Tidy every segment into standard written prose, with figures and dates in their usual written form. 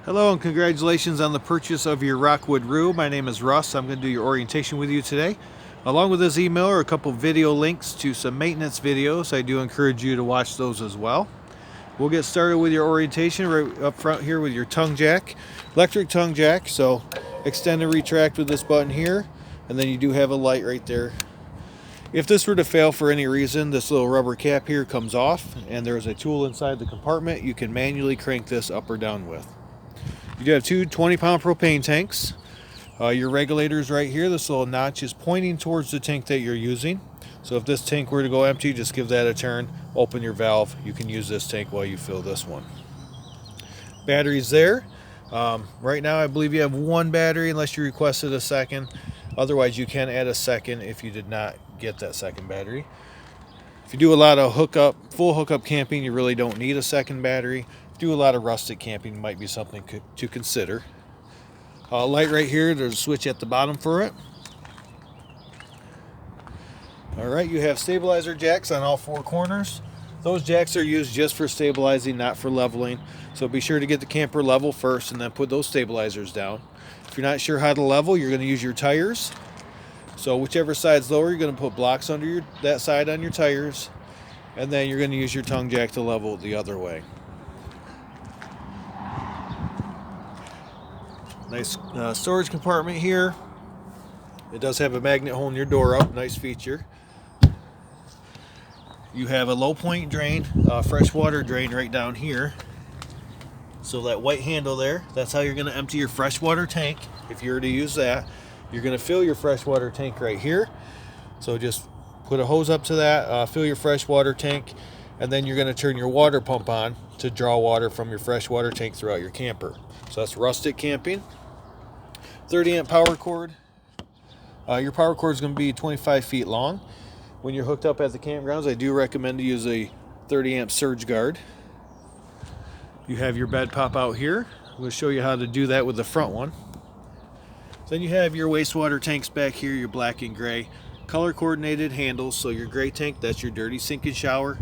Hello and congratulations on the purchase of your Rockwood Roo. My name is Russ. I'm going to do your orientation with you today. Along with this email are a couple video links to some maintenance videos. I do encourage you to watch those as well. We'll get started with your orientation right up front here with your tongue jack, electric tongue jack. So extend and retract with this button here, and then you do have a light right there. If this were to fail for any reason, this little rubber cap here comes off, and there's a tool inside the compartment you can manually crank this up or down with. You do have two 20-pound propane tanks. Your regulators right here, this little notch is pointing towards the tank that you're using. So if this tank were to go empty, just give that a turn, open your valve. You can use this tank while you fill this one. Batteries there. Right now I believe you have one battery unless you requested a second. Otherwise you can add a second if you did not get that second battery. If you do a lot of full hookup camping, you really don't need a second battery. Do a lot of rustic camping, might be something to consider. Light right here, there's a switch at the bottom for it. Alright, you have stabilizer jacks on all four corners. Those jacks are used just for stabilizing, not for leveling. So be sure to get the camper level first and then put those stabilizers down. If you're not sure how to level, you're going to use your tires. So whichever side's lower, you're going to put blocks under that side on your tires. And then you're going to use your tongue jack to level the other way. Nice storage compartment here. It does have a magnet holding your door up, nice feature. You have a low point drain, fresh water drain right down here. So that white handle there, that's how you're going to empty your freshwater tank. If you were to use that, you're going to fill your freshwater tank right here. So just put a hose up to that, fill your freshwater tank, and then you're going to turn your water pump on to draw water from your freshwater tank throughout your camper. So that's rustic camping. 30 amp power cord. Your power cord is going to be 25 feet long. When you're hooked up at the campgrounds, I do recommend to use a 30 amp surge guard. You have your bed pop out here. We'll show you how to do that with the front one. Then you have your wastewater tanks back here, your black and gray. Color coordinated handles, so your gray tank, that's your dirty sink and shower.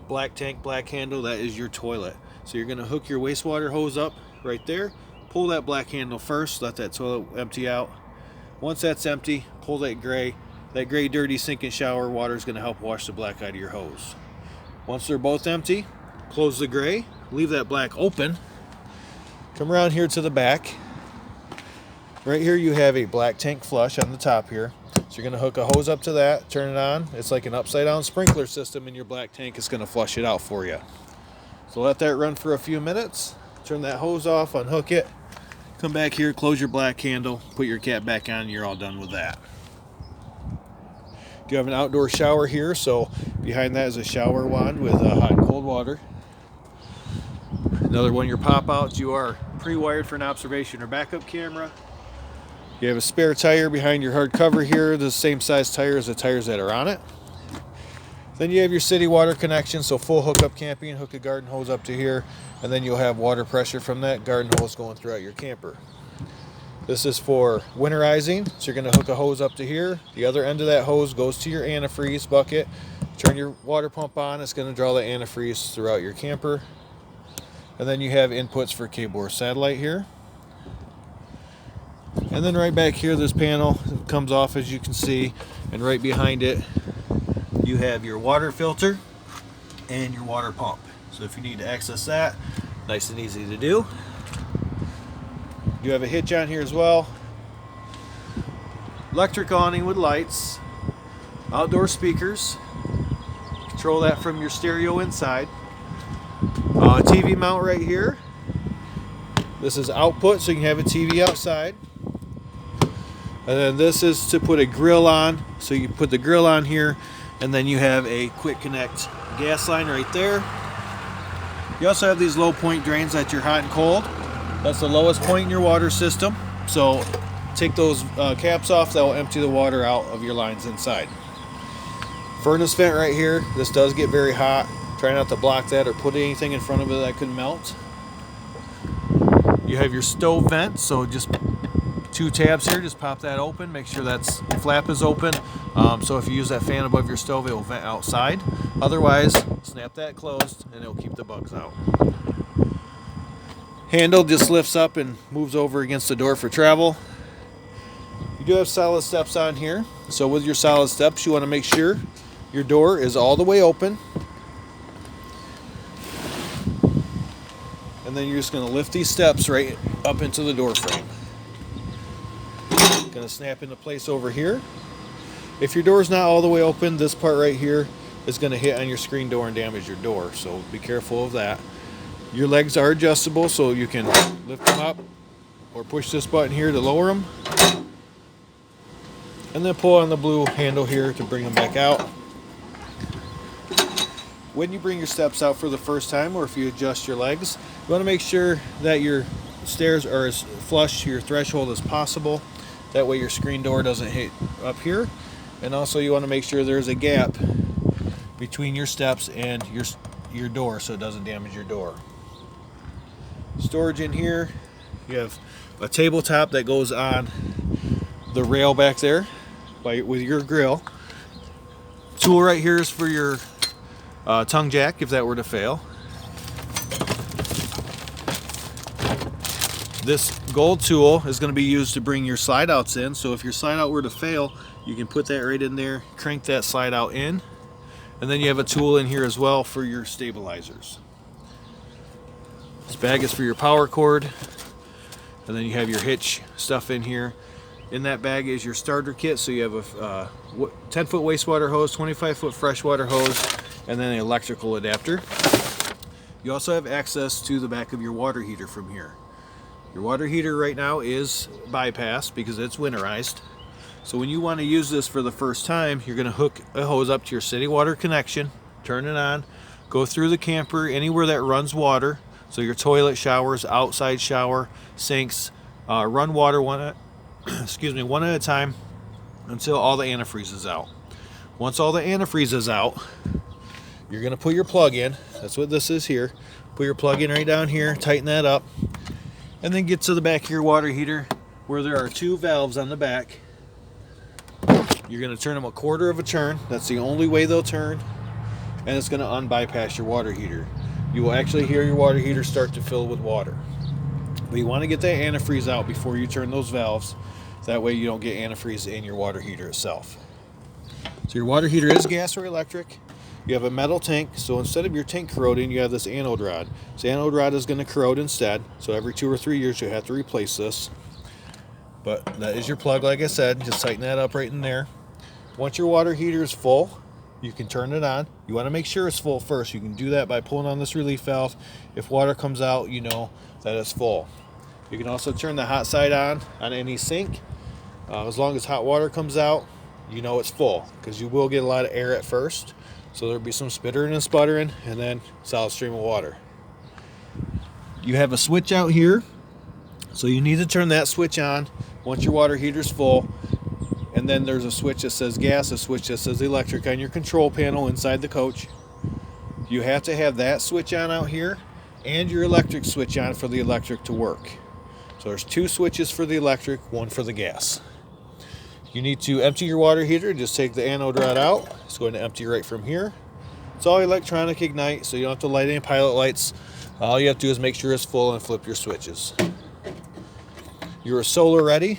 Black tank, black handle, that is your toilet. So you're going to hook your wastewater hose up right there. Pull that black handle first, let that toilet empty out. Once that's empty, pull that gray. That gray dirty sink and shower water is going to help wash the black out of your hose. Once they're both empty, close the gray, leave that black open. Come around here to the back. Right here you have a black tank flush on the top here. So you're going to hook a hose up to that, turn it on. It's like an upside down sprinkler system in your black tank. It's going to flush it out for you. So let that run for a few minutes. Turn that hose off, unhook it. Come back here, close your black handle, put your cap back on, you're all done with that. You have an outdoor shower here, so behind that is a shower wand with hot and cold water. Another one of your pop-outs, you are pre-wired for an observation or backup camera. You have a spare tire behind your hard cover here, the same size tire as the tires that are on it. Then you have your city water connection, so full hookup camping, hook a garden hose up to here, and then you'll have water pressure from that garden hose going throughout your camper. This is for winterizing, so you're going to hook a hose up to here. The other end of that hose goes to your antifreeze bucket. Turn your water pump on, it's going to draw the antifreeze throughout your camper. And then you have inputs for cable or satellite here. And then right back here, this panel comes off, as you can see, and right behind it you have your water filter and your water pump. So if you need to access that, nice and easy to do. You have a hitch on here as well. Electric awning with lights. Outdoor speakers. Control that from your stereo inside. TV mount right here. This is output, so you can have a TV outside. And then this is to put a grill on. So you put the grill on here, and then you have a quick connect gas line right there. You also have these low point drains at your hot and cold. That's the lowest point in your water system. So take those caps off, that will empty the water out of your lines inside. Furnace vent right here. This does get very hot. Try not to block that or put anything in front of it that could melt. You have your stove vent, so just two tabs here, just pop that open, make sure that flap is open, so if you use that fan above your stove, it will vent outside. Otherwise, snap that closed and it will keep the bugs out. handle just lifts up and moves over against the door for travel. You do have solid steps on here, so with your solid steps you want to make sure your door is all the way open, and then you're just going to lift these steps right up into the door frame. Going to snap into place over here. If your door is not all the way open, this part right here is going to hit on your screen door and damage your door, so be careful of that. Your legs are adjustable, so you can lift them up or push this button here to lower them, and then pull on the blue handle here to bring them back out. When you bring your steps out for the first time, or if you adjust your legs, you want to make sure that your stairs are as flush to your threshold as possible. That way your screen door doesn't hit up here. And also you want to make sure there's a gap between your steps and your door so it doesn't damage your door. Storage in here, you have a tabletop that goes on the rail back there with your grill. Tool right here is for your tongue jack if that were to fail. This gold tool is going to be used to bring your slide outs in, so if your slide out were to fail, you can put that right in there, crank that slide out in, and then you have a tool in here as well for your stabilizers. This bag is for your power cord, and then you have your hitch stuff in here. In that bag is your starter kit, so you have a 10-foot wastewater hose, 25-foot freshwater hose, and then an electrical adapter. You also have access to the back of your water heater from here. Your water heater right now is bypassed because it's winterized. So when you want to use this for the first time, you're going to hook a hose up to your city water connection, turn it on, go through the camper anywhere that runs water. So your toilet, showers, outside shower, sinks, run water one at a time until all the antifreeze is out. Once all the antifreeze is out, you're going to put your plug in. That's what this is here. Put your plug in right down here, tighten that up, and then get to the back of your water heater where there are two valves on the back. You're going to turn them a quarter of a turn. That's the only way they'll turn, and it's going to unbypass your water heater. You will actually hear your water heater start to fill with water. But you want to get that antifreeze out before you turn those valves. That way you don't get antifreeze in your water heater itself. So your water heater is gas or electric. You have a metal tank, so instead of your tank corroding, you have this anode rod. This anode rod is going to corrode instead, so every 2 or 3 years you have to replace this. But that is your plug, like I said. Just tighten that up right in there. Once your water heater is full, you can turn it on. You want to make sure it's full first. You can do that by pulling on this relief valve. If water comes out, you know that it's full. You can also turn the hot side on any sink. As long as hot water comes out, you know it's full, because you will get a lot of air at first. So there'll be some spittering and sputtering, and then solid stream of water. You have a switch out here, so you need to turn that switch on once your water heater's full. And then there's a switch that says gas, a switch that says electric on your control panel inside the coach. You have to have that switch on out here and your electric switch on for the electric to work. So there's 2 switches for the electric, 1 for the gas. You need to empty your water heater. Just take the anode rod out. It's going to empty right from here. It's all electronic ignite, so you don't have to light any pilot lights. All you have to do is make sure it's full and flip your switches. You're solar ready.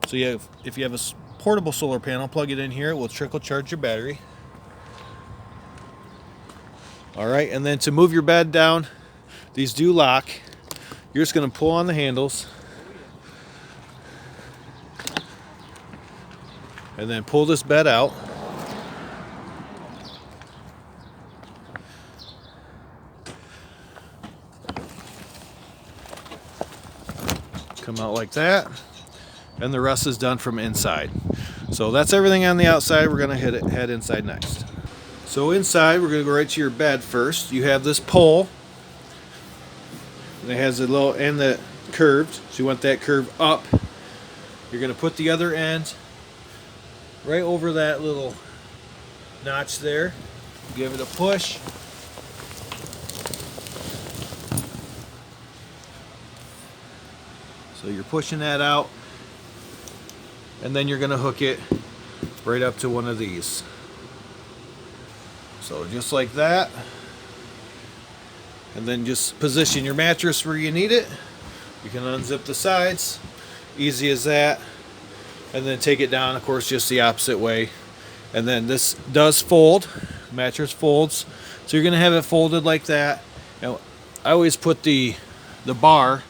So if you have a portable solar panel, plug it in here. It will trickle charge your battery. All right, and then to move your bed down, these do lock. You're just going to pull on the handles and then pull this bed out. Come out like that, and the rest is done from inside. So that's everything on the outside. We're going to head inside next. So inside, we're going to go right to your bed first. You have this pole, and it has a little end that curved, so you want that curve up. You're going to put the other end right over that little notch there. Give it a push. So you're pushing that out, and then you're going to hook it right up to one of these. So just like that, and then just position your mattress where you need it. You can unzip the sides, easy as that, and then take it down, of course, just the opposite way. And then this does fold, mattress folds, so you're going to have it folded like that. Now, I always put the bar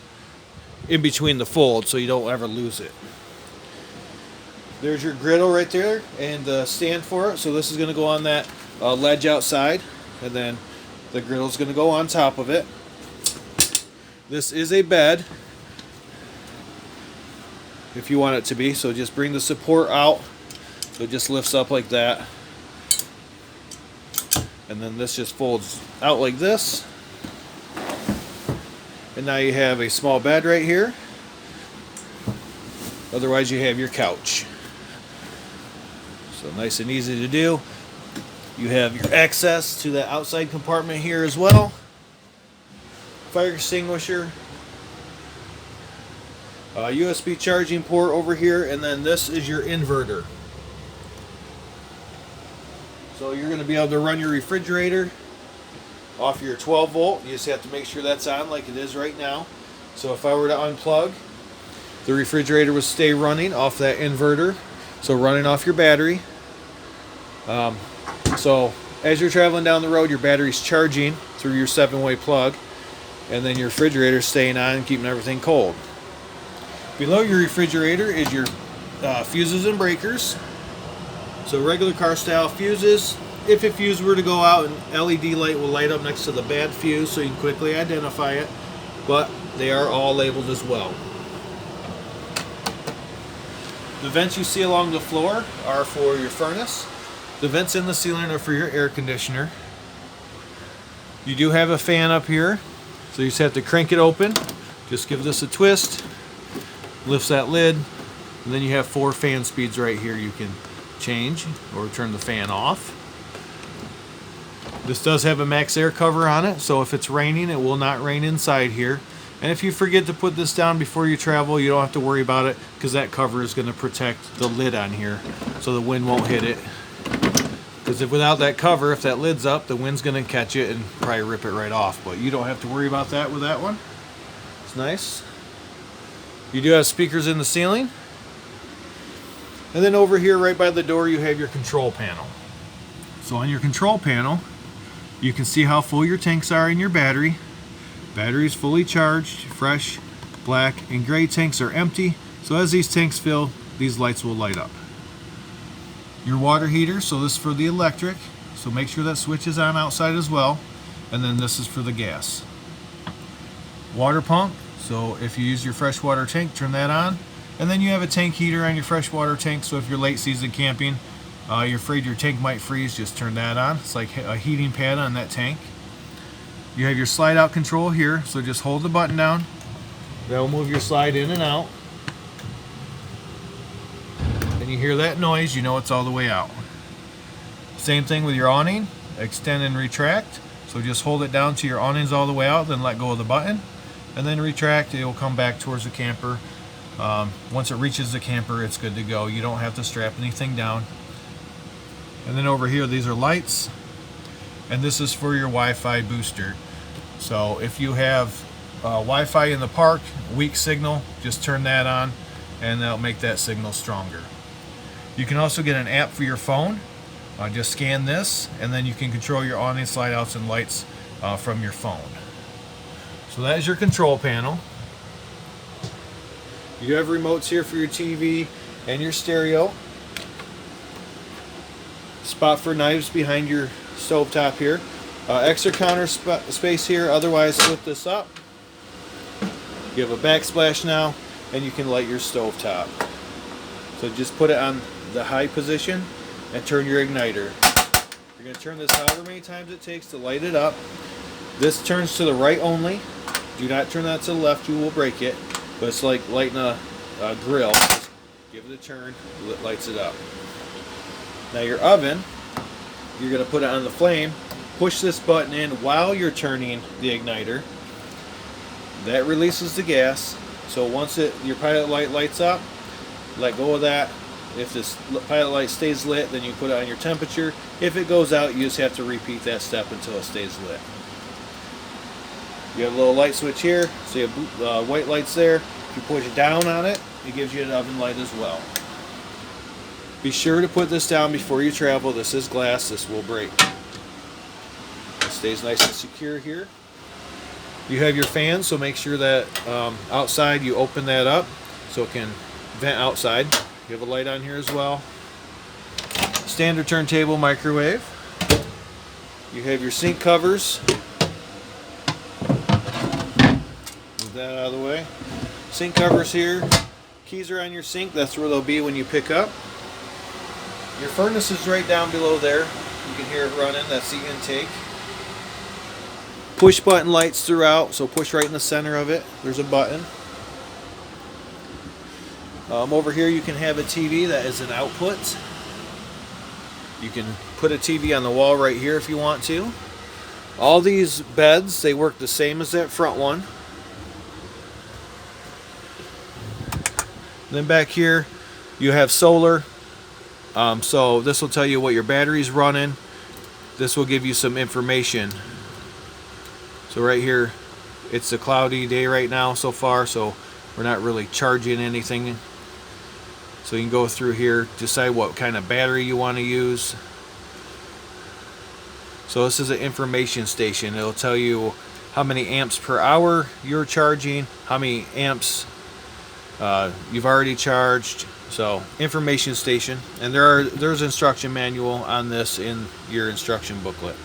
in between the folds so you don't ever lose it. There's your griddle right there and the stand for it. So this is going to go on that ledge outside, and then the griddle is going to go on top of it. This is a bed if you want it to be, so just bring the support out so it just lifts up like that, and then this just folds out like this, and now you have a small bed right here. Otherwise you have your couch. So nice and easy to do. You have your access to the outside compartment here as well. Fire extinguisher, USB charging port over here, and then this is your inverter. So you're going to be able to run your refrigerator off your 12 volt. You just have to make sure that's on like it is right now. So if I were to unplug, the refrigerator would stay running off that inverter, so running off your battery. So as you're traveling down the road, your battery's charging through your 7-way plug, and then your refrigerator's staying on and keeping everything cold. Below your refrigerator is your fuses and breakers. So regular car style fuses. If a fuse were to go out, an LED light will light up next to the bad fuse so you can quickly identify it, but they are all labeled as well. The vents you see along the floor are for your furnace. The vents in the ceiling are for your air conditioner. You do have a fan up here, so you just have to crank it open. Just give this a twist, lifts that lid, and then you have 4 fan speeds right here you can change or turn the fan off. This does have a max air cover on it, so if it's raining, it will not rain inside here. And if you forget to put this down before you travel, you don't have to worry about it, because that cover is going to protect the lid on here so the wind won't hit it. Because if without that cover, if that lid's up, the wind's going to catch it and probably rip it right off. But you don't have to worry about that with that one. It's nice. You do have speakers in the ceiling. And then over here right by the door you have your control panel. So on your control panel, you can see how full your tanks are in your battery. Battery is fully charged, fresh, black, and gray tanks are empty. So as these tanks fill, these lights will light up. Your water heater, so this is for the electric, so make sure that switch is on outside as well. And then this is for the gas. Water pump, so if you use your freshwater tank, turn that on. And then you have a tank heater on your freshwater tank, so if you're late season camping, you're afraid your tank might freeze, just turn that on. It's like a heating pad on that tank. You have your slide out control here, so just hold the button down. That will move your slide in and out. And you hear that noise, you know it's all the way out. Same thing with your awning, extend and retract. So just hold it down till your awning's all the way out, then let go of the button, and then retract. It will come back towards the camper. Once it reaches the camper, it's good to go. You don't have to strap anything down. And then over here, these are lights, and this is for your Wi-Fi booster. So if you have Wi-Fi in the park, weak signal, just turn that on, and that'll make that signal stronger. You can also get an app for your phone. Just scan this, and then you can control your awning, slide outs, and lights from your phone. So that is your control panel. You have remotes here for your TV and your stereo. Spot for knives behind your stovetop here. Extra counter space here, otherwise flip this up. You have a backsplash now, and you can light your stovetop. So just put it on the high position and turn your igniter. You're going to turn this however many times it takes to light it up. This turns to the right only. Do not turn that to the left, you will break it. But it's like lighting a grill. Just give it a turn, it lights it up. Now your oven, you're going to put it on the flame. Push this button in while you're turning the igniter. That releases the gas. So once your pilot light lights up, let go of that. If this pilot light stays lit, then you put it on your temperature. If it goes out, you just have to repeat that step until it stays lit. You have a little light switch here, so you have white lights there. If you push down on it, it gives you an oven light as well. Be sure to put this down before you travel. This is glass, this will break. It stays nice and secure here. You have your fan, so make sure that outside you open that up so it can vent outside. You have a light on here as well. Standard turntable microwave. You have your sink covers. Move that out of the way. Sink covers here. Keys are on your sink. That's where they'll be when you pick up. Your furnace is right down below there. You can hear it running. That's the intake. Push button lights throughout, so push right in the center of it. There's a button. Over here you can have a TV that is an output. You can put a TV on the wall right here if you want to. All these beds, they work the same as that front one. Then back here you have solar. So this will tell you what your battery's running. This will give you some information. So right here, it's a cloudy day right now so far, so we're not really charging anything. So you can go through here, decide what kind of battery you want to use. So this is an information station. It'll tell you how many amps per hour you're charging, how many amps you've already charged. So information station, and there's instruction manual on this in your instruction booklet.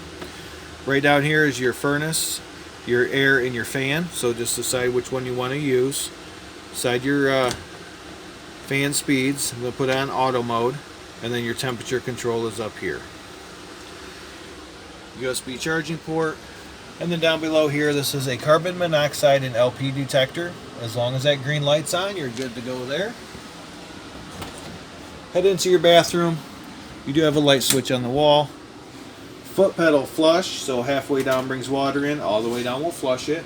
Right down here is your furnace, your air, and your fan. So just decide which one you want to use. Decide your fan speeds. I'm going to put it on auto mode, and then your temperature control is up here. USB charging port, and then down below here, this is a carbon monoxide and LP detector. As long as that green light's on, you're good to go there. Head into your bathroom. You do have a light switch on the wall. Foot pedal flush, so halfway down brings water in, all the way down will flush it.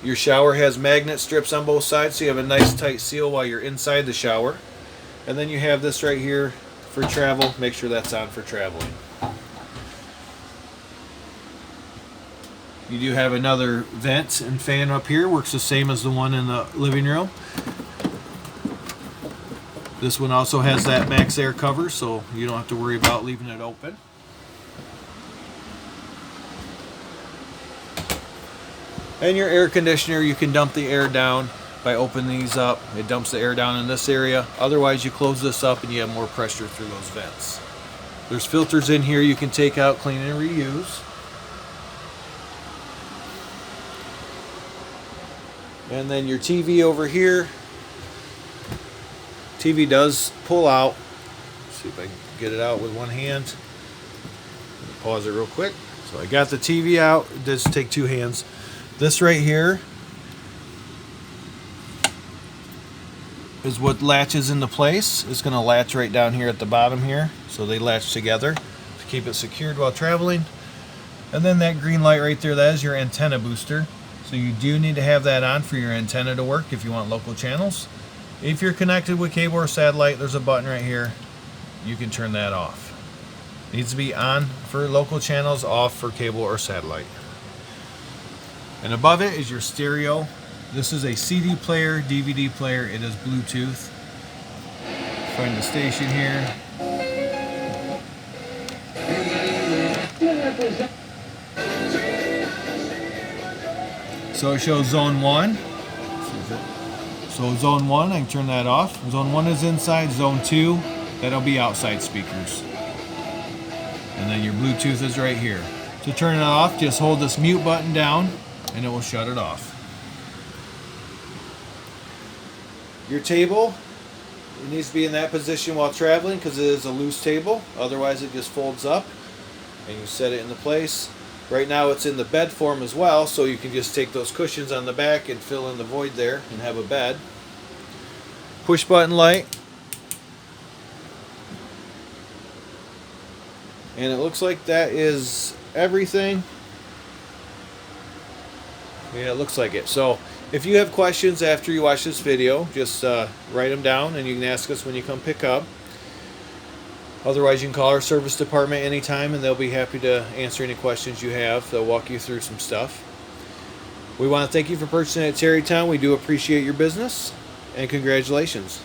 Your shower has magnet strips on both sides, so you have a nice tight seal while you're inside the shower. And then you have this right here for travel. Make sure that's on for traveling. You do have another vent and fan up here. Works the same as the one in the living room. This one also has that max air cover, so you don't have to worry about leaving it open. And your air conditioner, you can dump the air down by opening these up. It dumps the air down in this area. Otherwise, you close this up and you have more pressure through those vents. There's filters in here you can take out, clean, and reuse. And then your TV over here. TV does pull out. Let's see if I can get it out with one hand. Pause it real quick. So I got the TV out. It does take two hands. This right here is what latches into place. It's going to latch right down here at the bottom here. So they latch together to keep it secured while traveling. And then that green light right there, that is your antenna booster. So you do need to have that on for your antenna to work if you want local channels. If you're connected with cable or satellite, there's a button right here. You can turn that off. It needs to be on for local channels, off for cable or satellite. And above it is your stereo. This is a CD player, DVD player. It is Bluetooth. Find the station here. So it shows zone 1. So zone 1, I can turn that off. Zone 1 is inside. Zone 2, that'll be outside speakers. And then your Bluetooth is right here. To turn it off, just hold this mute button down and it will shut it off. Your table, it needs to be in that position while traveling because it is a loose table. Otherwise it just folds up and you set it into place. Right now it's in the bed form as well, so you can just take those cushions on the back and fill in the void there and have a bed. Push button light. And it looks like that is everything. Yeah, it looks like it. So if you have questions after you watch this video, just write them down and you can ask us when you come pick up. Otherwise, you can call our service department anytime and they'll be happy to answer any questions you have. They'll walk you through some stuff. We want to thank you for purchasing at TerryTown. We do appreciate your business, and congratulations.